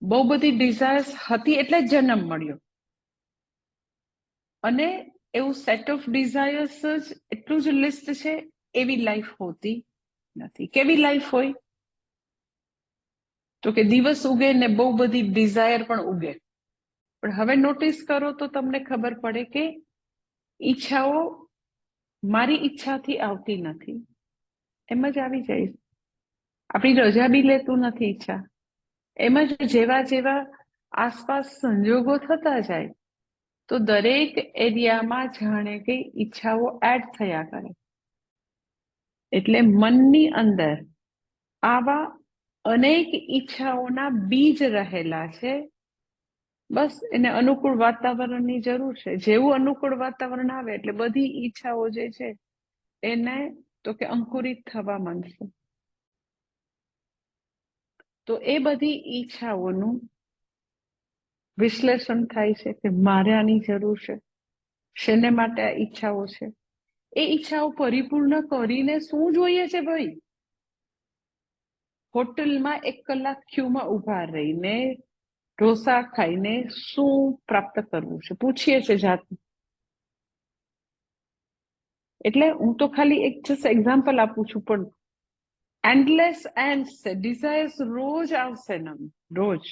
બહુ બધી ડિઝાયર્સ હતી એટલે જ જન્મ મળ્યો, અને એવું સેટ ઓફ ડિઝાયર્સ જ એટલું જ લિસ્ટ છે એવી લાઈફ હોતી નથી. કેવી લાઈફ હોય? તો કે દિવસ ઉગે ને બહુ બધી ડિઝાયર પણ ઉગે. પણ હવે નોટિસ કરો તો તમને ખબર પડે કે ઈચ્છાઓ મારી ઈચ્છાથી આવતી નથી, એમ જ આવી જાય. આપણી રજા બી લેતું નથી ઈચ્છા, એમ જ જેવા જેવા આસપાસ સંજોગો થતા જાય તો દરેક એરિયામાં જાણે કે ઈચ્છાઓ એડ થયા કરે. એટલે મનની અંદર આવા અનેક ઈચ્છાઓના બીજ રહેલા છે. બસ એને અનુકૂળ વાતાવરણની જરૂર છે. જેવું અનુકૂળ વાતાવરણ આવે એટલે બધી ઈચ્છાઓ જે છે એને તો કે અંકુરિત થવા માંડશે. તો એ બધી ઈચ્છાઓનું વિશ્લેષણ થાય છે કે મારે આની જરૂર છે, શેને માટે આ ઈચ્છાઓ છે. એ ઈચ્છાઓ પરિપૂર્ણ કરીને શું જોઈએ છે ભાઈ? હોટલમાં 1 કલાક ક્યુમાં ઉભા રહીને ઢોસા ખાઈને શું પ્રાપ્ત કરવું છે પૂછીએ છે જાતને. એટલે હું તો ખાલી એક જસ્ટ એક્ઝામ્પલ આપું છું, પણ એન્ડલેસ એન્ડ્સ છે. ડિઝાયર્સ રોજ આવશે ને, રોજ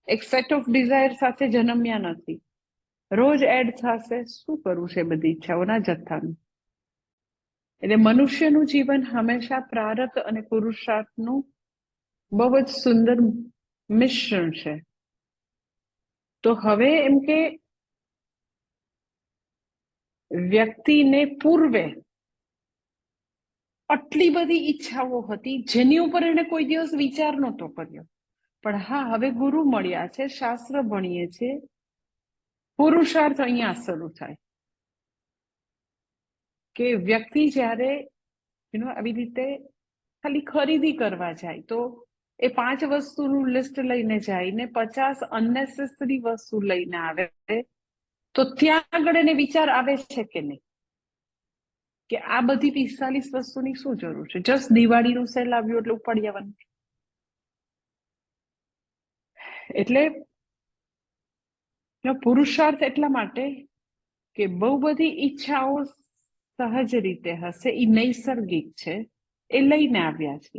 એક સેટ ઓફ ડિઝાયર સાથે જન્મ્યા નથી, રોજ એડ થશે. શું કરવું છે બધી ઈચ્છાઓના જથ્થાનું? એટલે મનુષ્યનું જીવન હંમેશા પ્રારબ્ધ અને પુરુષાર્થનું બહુ જ સુંદર મિશ્રણ છે. તો હવે એમ કે વ્યક્તિને પૂર્વે આટલી બધી ઈચ્છાઓ હતી જેની ઉપર એને કોઈ દિવસ વિચાર નહોતો કર્યો. પણ હા, હવે ગુરુ મળ્યા છે, શાસ્ત્ર ભણીએ છીએ, પુરુષાર્થ અહીંયા શરૂ થાય કે વ્યક્તિ જ્યારે આવી રીતે ખાલી ખરીદી કરવા જાય તો એ 5 વસ્તુનું લિસ્ટ લઈને જાય ને 50 અનનેસેસરી વસ્તુ લઈને આવે, તો ત્યાં આગળ એને વિચાર આવે છે કે નહીં કે આ બધી 45 વસ્તુની શું જરૂર છે? જસ્ટ દિવાળીનું સેલ આવ્યું એટલે ઉપાડી આવવાનું. એટલે પુરુષાર્થ એટલા માટે કે બહુ બધી ઈચ્છાઓ સહજ રીતે હશે, એ નૈસર્ગિક છે, એ લઈને આવ્યા છે.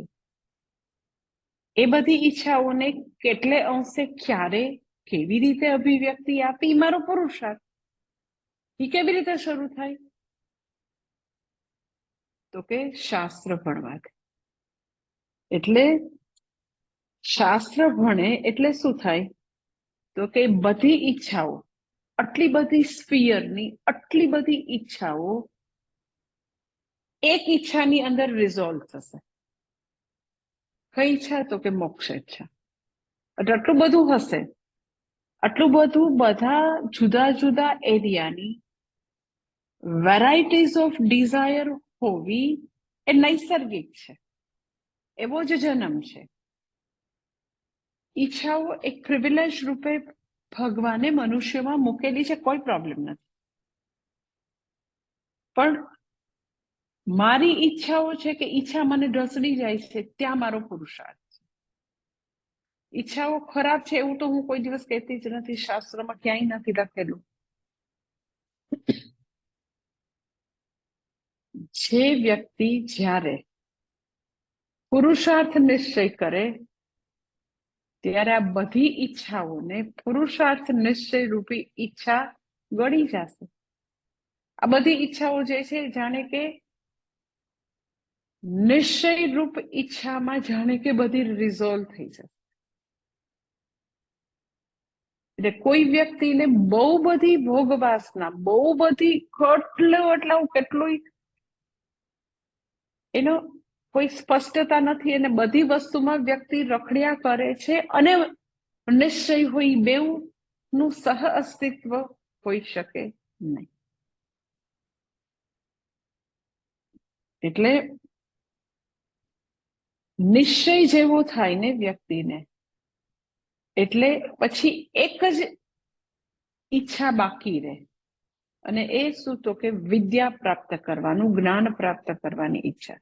એ બધી ઈચ્છાઓને કેટલે અંશે, ક્યારે, કેવી રીતે અભિવ્યક્તિ આપી, મારો પુરુષાર્થ. એ કેવી રીતે શરૂ થાય? તો કે શાસ્ત્ર ભણવાથી. એટલે શાસ્ત્ર ભણે એટલે શું થાય? તો કે બધી ઈચ્છાઓ, આટલી બધી સ્ફિયરની આટલી બધી ઈચ્છાઓ એક ઈચ્છાની અંદર રિઝોલ્વ થશે. કઈ ઈચ્છા? તો કે મોક્ષ ઈચ્છા. આટલું બધું હશે, આટલું બધું બધા જુદા જુદા એરિયાની વેરાયટીઝ ઓફ ડિઝાયર હોવી એ નૈસર્ગિક છે, એવો જ જન્મ છે. ઈચ્છાઓ એક પ્રિવિલેજ રૂપે ભગવાને મનુષ્યમાં મૂકેલી છે, કોઈ પ્રોબ્લેમ નથી. પણ મારી ઈચ્છાઓ છે કે ઈચ્છા મને ઢસડી જાય છે, ત્યાં મારો પુરુષાર્થ છે. ઈચ્છાઓ ખરાબ છે એવું તો હું કોઈ દિવસ કહેતી જ નથી, શાસ્ત્રમાં ક્યાંય નથી લખેલું. જે વ્યક્તિ જ્યારે પુરુષાર્થ નિશ્ચય કરે ત્યારે આ બધી ઈચ્છાઓને પુરુષાર્થ નિશ્ચય રૂપી ઈચ્છા ગળી જશે. આ બધી ઈચ્છાઓ જે છે જાણે કે નિશ્ચય રૂપ ઈચ્છામાં જાણે કે બધી રિઝોલ્વ થઈ જશે. એટલે કોઈ વ્યક્તિને બહુ બધી ભોગવાસના, બહુ બધી કેટલું એનો કોઈ સ્પષ્ટતા નથી, અને બધી વસ્તુમાં વ્યક્તિ રખડ્યા કરે છે, અને નિશ્ચય હોય બેઉનું સહ અસ્તિત્વ હોઈ શકે નહીં. એટલે નિશ્ચય જેવો થાય ને વ્યક્તિને, એટલે પછી એક જ ઈચ્છા બાકી રહે, અને એ શું? તો કે વિદ્યા પ્રાપ્ત કરવાનું, જ્ઞાન પ્રાપ્ત કરવાની ઈચ્છા.